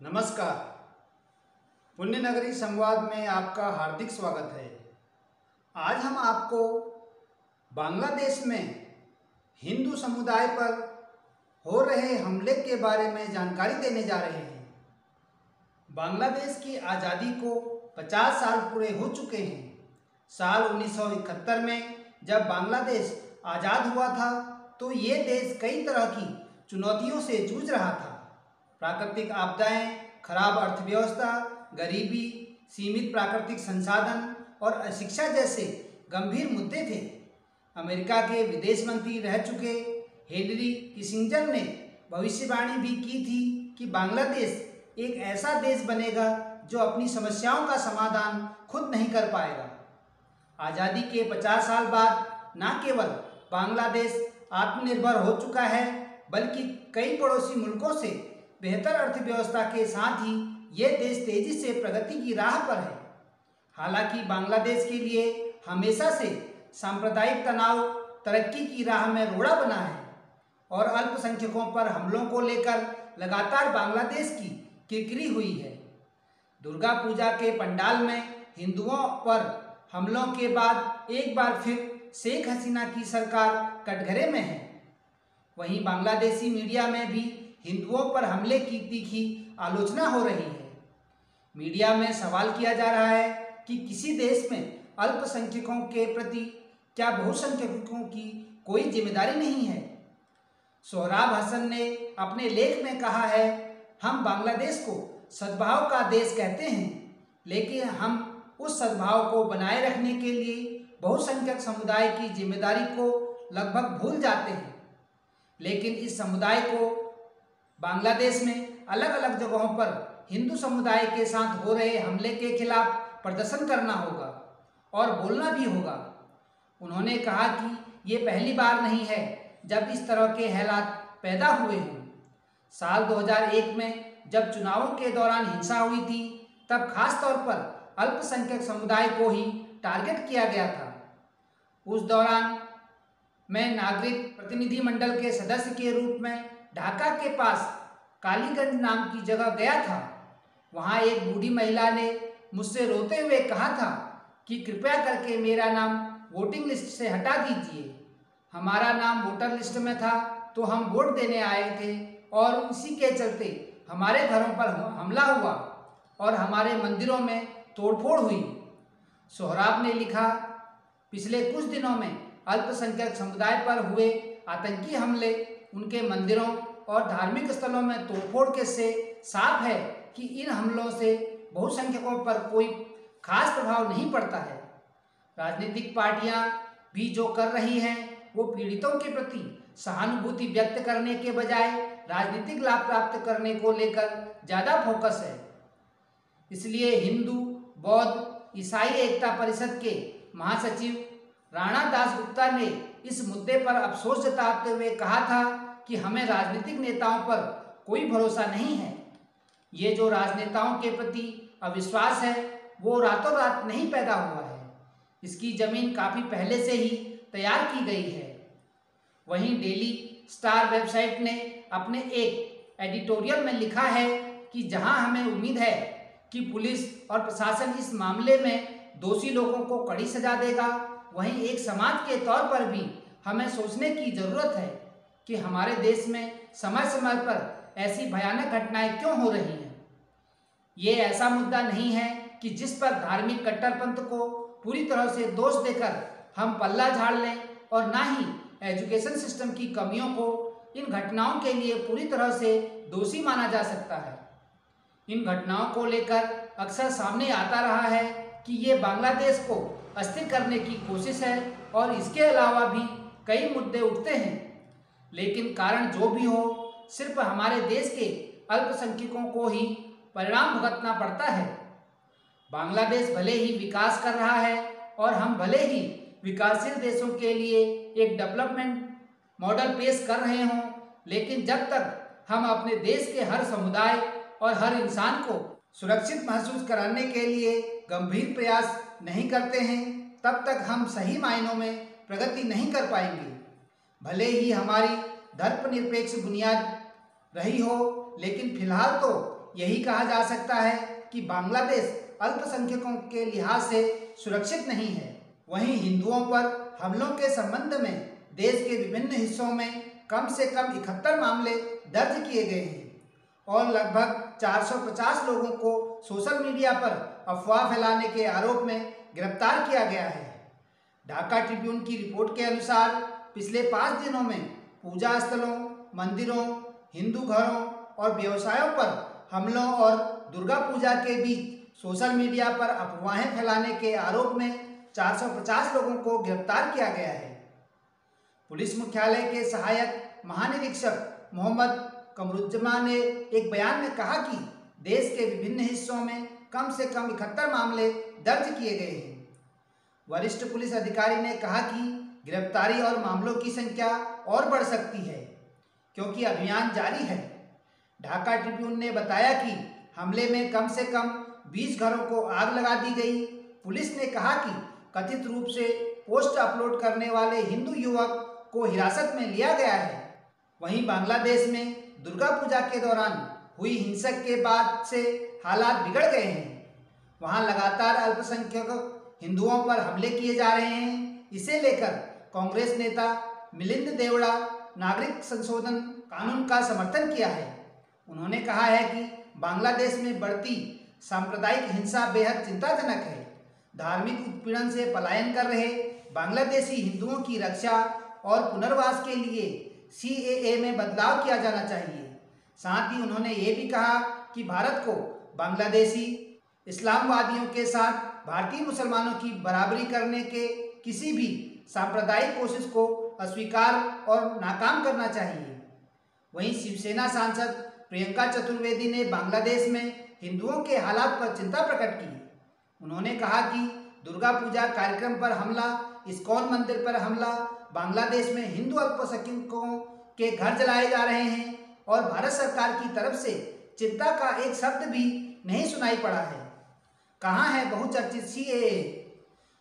नमस्कार। पुण्य नगरी संवाद में आपका हार्दिक स्वागत है। आज हम आपको बांग्लादेश में हिंदू समुदाय पर हो रहे हमले के बारे में जानकारी देने जा रहे हैं। बांग्लादेश की आज़ादी को 50 साल पूरे हो चुके हैं। साल 1971 में जब बांग्लादेश आज़ाद हुआ था तो ये देश कई तरह की चुनौतियों से जूझ रहा था। प्राकृतिक आपदाएं, खराब अर्थव्यवस्था, गरीबी, सीमित प्राकृतिक संसाधन और अशिक्षा जैसे गंभीर मुद्दे थे। अमेरिका के विदेश मंत्री रह चुके हेनरी किसिंजर ने भविष्यवाणी भी की थी कि बांग्लादेश एक ऐसा देश बनेगा जो अपनी समस्याओं का समाधान खुद नहीं कर पाएगा। आज़ादी के 50 साल बाद न केवल बांग्लादेश आत्मनिर्भर हो चुका है बल्कि कई पड़ोसी मुल्कों से बेहतर अर्थव्यवस्था के साथ ही ये देश तेजी से प्रगति की राह पर है। हालांकि बांग्लादेश के लिए हमेशा से सांप्रदायिक तनाव तरक्की की राह में रोड़ा बना है और अल्पसंख्यकों पर हमलों को लेकर लगातार बांग्लादेश की किरकिरी हुई है। दुर्गा पूजा के पंडाल में हिंदुओं पर हमलों के बाद एक बार फिर शेख हसीना की सरकार कटघरे में है। वहीं बांग्लादेशी मीडिया में भी हिंदुओं पर हमले की तीखी आलोचना हो रही है। मीडिया में सवाल किया जा रहा है कि किसी देश में अल्पसंख्यकों के प्रति क्या बहुसंख्यकों की कोई जिम्मेदारी नहीं है। सोहराब हसन ने अपने लेख में कहा है, हम बांग्लादेश को सद्भाव का देश कहते हैं, लेकिन हम उस सद्भाव को बनाए रखने के लिए बहुसंख्यक समुदाय की जिम्मेदारी को लगभग भूल जाते हैं। लेकिन इस समुदाय को बांग्लादेश में अलग अलग जगहों पर हिंदू समुदाय के साथ हो रहे हमले के खिलाफ प्रदर्शन करना होगा और बोलना भी होगा। उन्होंने कहा कि ये पहली बार नहीं है जब इस तरह के हालात पैदा हुए हों। साल 2001 में जब चुनावों के दौरान हिंसा हुई थी तब खास तौर पर अल्पसंख्यक समुदाय को ही टारगेट किया गया था। उस दौरान मैं नागरिक प्रतिनिधिमंडल के सदस्य के रूप में ढाका के पास कालीगंज नाम की जगह गया था। वहाँ एक बूढ़ी महिला ने मुझसे रोते हुए कहा था कि कृपया करके मेरा नाम वोटिंग लिस्ट से हटा दीजिए। हमारा नाम वोटर लिस्ट में था तो हम वोट देने आए थे और इसी के चलते हमारे घरों पर हमला हुआ और हमारे मंदिरों में तोड़फोड़ हुई। सोहराब ने लिखा, पिछले कुछ दिनों में अल्पसंख्यक समुदाय पर हुए आतंकी हमले, उनके मंदिरों और धार्मिक स्थलों में तोड़फोड़ के से साफ है कि इन हमलों से बहुसंख्यकों पर कोई खास प्रभाव नहीं पड़ता है। राजनीतिक पार्टियां भी जो कर रही हैं वो पीड़ितों के प्रति सहानुभूति व्यक्त करने के बजाय राजनीतिक लाभ प्राप्त करने को लेकर ज़्यादा फोकस है। इसलिए हिंदू, बौद्ध, ईसाई एकता परिषद के महासचिव राणा दासगुप्ता ने इस मुद्दे पर अफसोस जताते हुए कहा था कि हमें राजनीतिक नेताओं पर कोई भरोसा नहीं है। ये जो राजनेताओं के प्रति अविश्वास है वो रातों रात नहीं पैदा हुआ है, इसकी जमीन काफ़ी पहले से ही तैयार की गई है। वहीं डेली स्टार वेबसाइट ने अपने एक एडिटोरियल में लिखा है कि जहां हमें उम्मीद है कि पुलिस और प्रशासन इस मामले में दोषी लोगों को कड़ी सजा देगा, वहीं एक समाज के तौर पर भी हमें सोचने की ज़रूरत है कि हमारे देश में समय समय पर ऐसी भयानक घटनाएं क्यों हो रही हैं। ये ऐसा मुद्दा नहीं है कि जिस पर धार्मिक कट्टरपंथ को पूरी तरह से दोष देकर हम पल्ला झाड़ लें और ना ही एजुकेशन सिस्टम की कमियों को इन घटनाओं के लिए पूरी तरह से दोषी माना जा सकता है। इन घटनाओं को लेकर अक्सर सामने आता रहा है कि ये बांग्लादेश को अस्थिर करने की कोशिश है और इसके अलावा भी कई मुद्दे उठते हैं। लेकिन कारण जो भी हो, सिर्फ हमारे देश के अल्पसंख्यकों को ही परिणाम भुगतना पड़ता है। बांग्लादेश भले ही विकास कर रहा है और हम भले ही विकासशील देशों के लिए एक डेवलपमेंट मॉडल पेश कर रहे हों, लेकिन जब तक हम अपने देश के हर समुदाय और हर इंसान को सुरक्षित महसूस कराने के लिए गंभीर प्रयास नहीं करते हैं, तब तक हम सही मायनों में प्रगति नहीं कर पाएंगे। भले ही हमारी धर्मनिरपेक्ष बुनियाद रही हो, लेकिन फिलहाल तो यही कहा जा सकता है कि बांग्लादेश अल्पसंख्यकों के लिहाज से सुरक्षित नहीं है। वहीं हिंदुओं पर हमलों के संबंध में देश के विभिन्न हिस्सों में कम से कम 71 मामले दर्ज किए गए हैं और लगभग 450 लोगों को सोशल मीडिया पर अफवाह फैलाने के आरोप में गिरफ्तार किया गया है। ढाका ट्रिब्यून की रिपोर्ट के अनुसार पिछले 5 दिनों में पूजा स्थलों, मंदिरों, हिंदू घरों और व्यवसायों पर हमलों और दुर्गा पूजा के बीच सोशल मीडिया पर अफवाहें फैलाने के आरोप में 450 लोगों को गिरफ्तार किया गया है। पुलिस मुख्यालय के सहायक महानिरीक्षक मोहम्मद कमरुज्जमा ने एक बयान में कहा कि देश के विभिन्न हिस्सों में कम से कम 71 मामले दर्ज किए गए हैं। वरिष्ठ पुलिस अधिकारी ने कहा कि गिरफ्तारी और मामलों की संख्या और बढ़ सकती है क्योंकि अभियान जारी है। ढाका ट्रिब्यून ने बताया कि हमले में कम से कम 20 घरों को आग लगा दी गई। पुलिस ने कहा कि कथित रूप से पोस्ट अपलोड करने वाले हिंदू युवक को हिरासत में लिया गया है। वहीं बांग्लादेश में दुर्गा पूजा के दौरान हुई हिंसक के बाद से हालात बिगड़ गए हैं। वहां लगातार अल्पसंख्यक हिंदुओं पर हमले किए जा रहे हैं। इसे लेकर कांग्रेस नेता मिलिंद देवड़ा नागरिक संशोधन कानून का समर्थन किया है। उन्होंने कहा है कि बांग्लादेश में बढ़ती सांप्रदायिक हिंसा बेहद चिंताजनक है। धार्मिक उत्पीड़न से पलायन कर रहे बांग्लादेशी हिंदुओं की रक्षा और पुनर्वास के लिए CAA में बदलाव किया जाना चाहिए। साथ ही उन्होंने ये भी कहा कि भारत को बांग्लादेशी इस्लामवादियों के साथ भारतीय मुसलमानों की बराबरी करने के किसी भी सांप्रदायिक कोशिश को अस्वीकार और नाकाम करना चाहिए। वहीं शिवसेना सांसद प्रियंका चतुर्वेदी ने बांग्लादेश में हिंदुओं के हालात पर चिंता प्रकट की। उन्होंने कहा कि दुर्गा पूजा कार्यक्रम पर हमला, इस्कॉन मंदिर पर हमला, बांग्लादेश में हिंदू अल्पसंख्यकों के घर जलाए जा रहे हैं और भारत सरकार की तरफ से चिंता का एक शब्द भी नहीं सुनाई पड़ा है। कहाँ है बहुचर्चित CAA?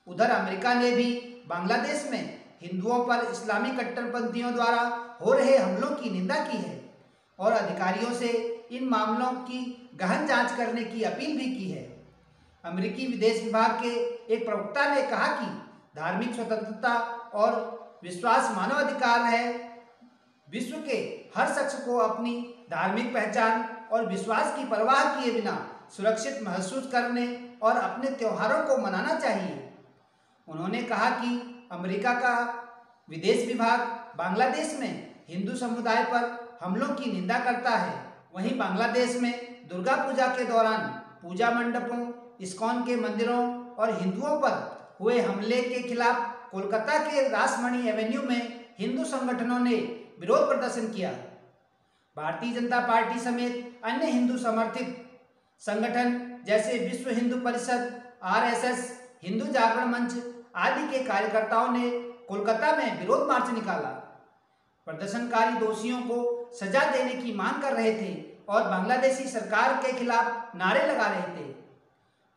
उधर अमेरिका ने भी बांग्लादेश में हिंदुओं पर इस्लामी कट्टरपंथियों द्वारा हो रहे हमलों की निंदा की है और अधिकारियों से इन मामलों की गहन जांच करने की अपील भी की है। अमेरिकी विदेश विभाग के एक प्रवक्ता ने कहा कि धार्मिक स्वतंत्रता और विश्वास मानवाधिकार है। विश्व के हर शख्स को अपनी धार्मिक पहचान और विश्वास की परवाह किए बिना सुरक्षित महसूस करने और अपने त्योहारों को मनाना चाहिए। उन्होंने कहा कि अमेरिका का विदेश विभाग बांग्लादेश में हिंदू समुदाय पर हमलों की निंदा करता है। वहीं बांग्लादेश में दुर्गा पूजा के दौरान पूजा मंडपों, इस्कॉन के मंदिरों और हिंदुओं पर हुए हमले के खिलाफ कोलकाता के रासमणी एवेन्यू में हिंदू संगठनों ने विरोध प्रदर्शन किया। भारतीय जनता पार्टी समेत अन्य हिंदू समर्थित संगठन जैसे विश्व हिंदू परिषद, RSS, हिंदू जागरण मंच आदि के कार्यकर्ताओं ने कोलकाता में विरोध मार्च निकाला। प्रदर्शनकारी दोषियों को सजा देने की मांग कर रहे थे और बांग्लादेशी सरकार के खिलाफ नारे लगा रहे थे।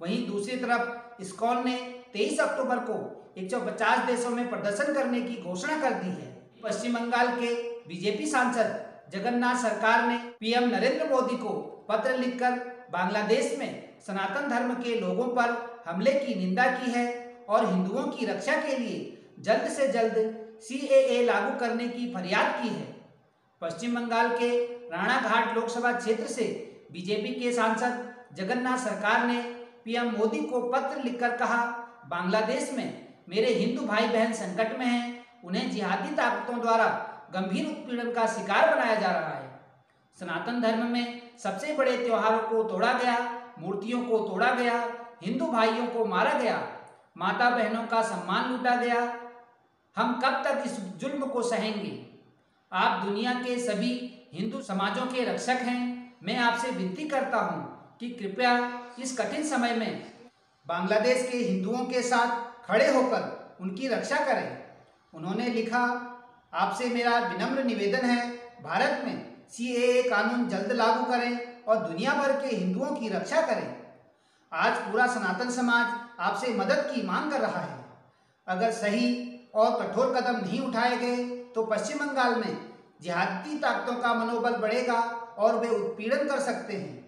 वहीं दूसरी तरफ इस्कॉन ने 23 अक्टूबर को 150 देशों में प्रदर्शन करने की घोषणा कर दी है। पश्चिम बंगाल के बीजेपी सांसद जगन्नाथ सरकार ने PM नरेंद्र मोदी को पत्र लिखकर बांग्लादेश में सनातन धर्म के लोगों पर हमले की निंदा की है और हिंदुओं की रक्षा के लिए जल्द से जल्द CAA लागू करने की फरियाद की है। पश्चिम बंगाल के राणाघाट लोकसभा क्षेत्र से बीजेपी के सांसद जगन्नाथ सरकार ने PM मोदी को पत्र लिखकर कहा, बांग्लादेश में मेरे हिंदू भाई बहन संकट में हैं, उन्हें जिहादी ताकतों द्वारा गंभीर उत्पीड़न का शिकार बनाया जा रहा है। सनातन धर्म में सबसे बड़े त्योहारों को तोड़ा गया, मूर्तियों को तोड़ा गया, हिंदू भाइयों को मारा गया, माता बहनों का सम्मान लूटा गया। हम कब तक इस जुल्म को सहेंगे? आप दुनिया के सभी हिंदू समाजों के रक्षक हैं। मैं आपसे विनती करता हूं कि कृपया इस कठिन समय में बांग्लादेश के हिंदुओं के साथ खड़े होकर उनकी रक्षा करें। उन्होंने लिखा, आपसे मेरा विनम्र निवेदन है, भारत में CAA कानून जल्द लागू करें और दुनिया भर के हिंदुओं की रक्षा करें। आज पूरा सनातन समाज आपसे मदद की मांग कर रहा है। अगर सही और कठोर कदम नहीं उठाए गए तो पश्चिम बंगाल में जिहादी ताकतों का मनोबल बढ़ेगा और वे उत्पीड़न कर सकते हैं।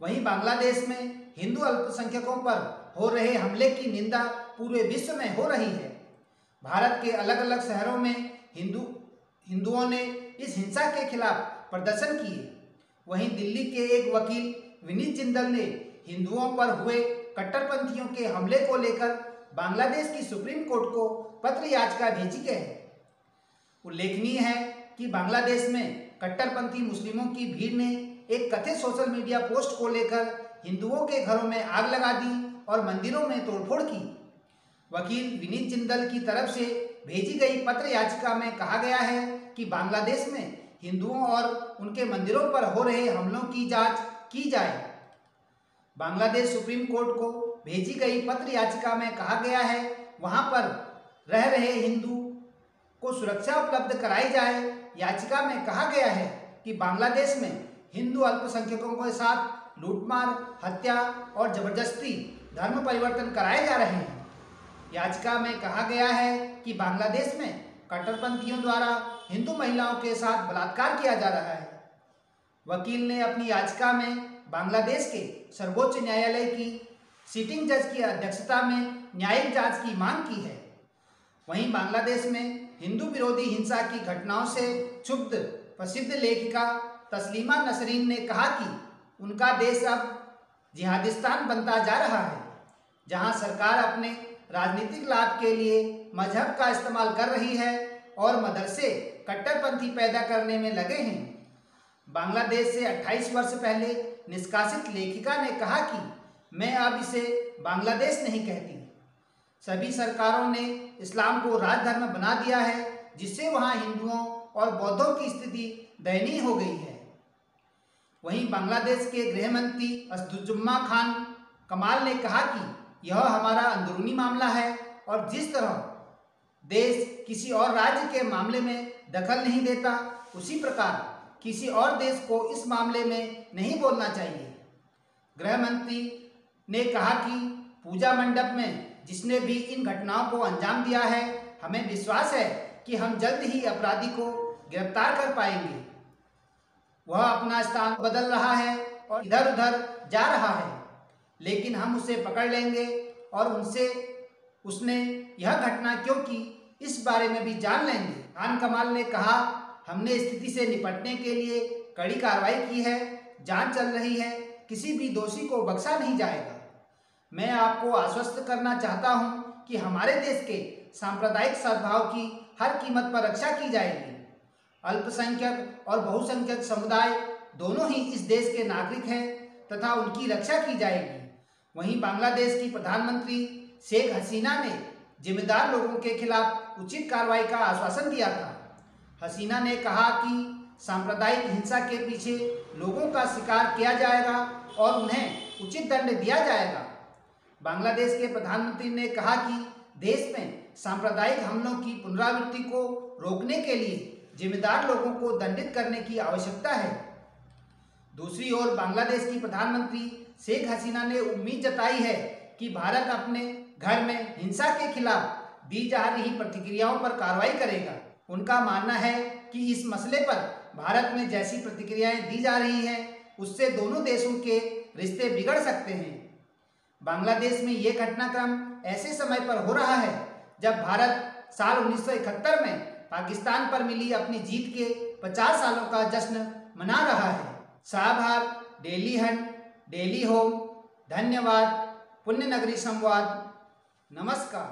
वहीं बांग्लादेश में हिंदू अल्पसंख्यकों पर हो रहे हमले की निंदा पूरे विश्व में हो रही है। भारत के अलग अलग शहरों में हिंदुओं ने इस हिंसा के खिलाफ प्रदर्शन किए। वहीं दिल्ली के एक वकील विनीत जिंदल ने हिंदुओं पर हुए कट्टरपंथियों के हमले को लेकर बांग्लादेश की सुप्रीम कोर्ट को पत्र याचिका भेजी है। उल्लेखनीय है कि बांग्लादेश में कट्टरपंथी मुस्लिमों की भीड़ ने एक कथित सोशल मीडिया पोस्ट को लेकर हिंदुओं के घरों में आग लगा दी और मंदिरों में तोड़फोड़ की। वकील विनीत जिंदल की तरफ से भेजी गई पत्र याचिका में कहा गया है कि बांग्लादेश में हिंदुओं और उनके मंदिरों पर हो रहे हमलों की जांच की जाए। बांग्लादेश सुप्रीम कोर्ट को भेजी गई पत्र याचिका में कहा गया है वहां पर रह रहे हिंदू को सुरक्षा उपलब्ध कराई जाए। याचिका में कहा गया है कि बांग्लादेश में हिंदू अल्पसंख्यकों के साथ लूटमार, हत्या और जबरदस्ती धर्म परिवर्तन कराए जा रहे हैं। याचिका में कहा गया है कि बांग्लादेश में कट्टरपंथियों द्वारा हिंदू महिलाओं के साथ बलात्कार किया जा रहा है। वकील ने अपनी याचिका में बांग्लादेश के सर्वोच्च न्यायालय की सिटिंग जज की अध्यक्षता में न्यायिक जांच की मांग की है। वहीं बांग्लादेश में हिंदू विरोधी हिंसा की घटनाओं से क्षुब्ध प्रसिद्ध लेखिका तस्लीमा नसरीन ने कहा कि उनका देश अब जिहादिस्तान बनता जा रहा है, जहां सरकार अपने राजनीतिक लाभ के लिए मजहब का इस्तेमाल कर रही है और मदरसे कट्टरपंथी पैदा करने में लगे हैं। बांग्लादेश से 28 वर्ष पहले निष्कासित लेखिका ने कहा कि मैं अब इसे बांग्लादेश नहीं कहती। सभी सरकारों ने इस्लाम को राजधर्म बना दिया है, जिससे वहां हिंदुओं और बौद्धों की स्थिति दयनीय हो गई है। वहीं बांग्लादेश के गृह मंत्री असदुज्जमा खान कमाल ने कहा कि यह हमारा अंदरूनी मामला है और जिस तरह देश किसी और राज्य के मामले में दखल नहीं देता, उसी प्रकार किसी और देश को इस मामले में नहीं बोलना चाहिए। गृह मंत्री ने कहा कि पूजा मंडप में जिसने भी इन घटनाओं को अंजाम दिया है, हमें विश्वास है कि हम जल्द ही अपराधी को गिरफ्तार कर पाएंगे। वह अपना स्थान बदल रहा है और इधर उधर जा रहा है, लेकिन हम उसे पकड़ लेंगे और उसने यह घटना क्यों की इस बारे में भी जान लेंगे। खान कमाल ने कहा, हमने स्थिति से निपटने के लिए कड़ी कार्रवाई की है, जांच चल रही है, किसी भी दोषी को बख्शा नहीं जाएगा। मैं आपको आश्वस्त करना चाहता हूं कि हमारे देश के सांप्रदायिक सद्भाव की हर कीमत पर रक्षा की जाएगी। अल्पसंख्यक और बहुसंख्यक समुदाय दोनों ही इस देश के नागरिक हैं तथा उनकी रक्षा की जाएगी। वहीं बांग्लादेश की प्रधानमंत्री शेख हसीना ने जिम्मेदार लोगों के खिलाफ उचित कार्रवाई का आश्वासन दिया था। हसीना ने कहा कि सांप्रदायिक हिंसा के पीछे लोगों का शिकार किया जाएगा और उन्हें उचित दंड दिया जाएगा। बांग्लादेश के प्रधानमंत्री ने कहा कि देश में सांप्रदायिक हमलों की पुनरावृत्ति को रोकने के लिए जिम्मेदार लोगों को दंडित करने की आवश्यकता है। दूसरी ओर बांग्लादेश की प्रधानमंत्री शेख हसीना ने उम्मीद जताई है कि भारत अपने घर में हिंसा के खिलाफ दी जा रही प्रतिक्रियाओं पर कार्रवाई करेगा। उनका मानना है कि इस मसले पर भारत में जैसी प्रतिक्रियाएं दी जा रही हैं, उससे दोनों देशों के रिश्ते बिगड़ सकते हैं। बांग्लादेश में ये घटनाक्रम ऐसे समय पर हो रहा है जब भारत साल 1971 में पाकिस्तान पर मिली अपनी जीत के 50 सालों का जश्न मना रहा है। साभार, डेली हंट, डेली होम। धन्यवाद। पुण्य नगरी संवाद। नमस्कार।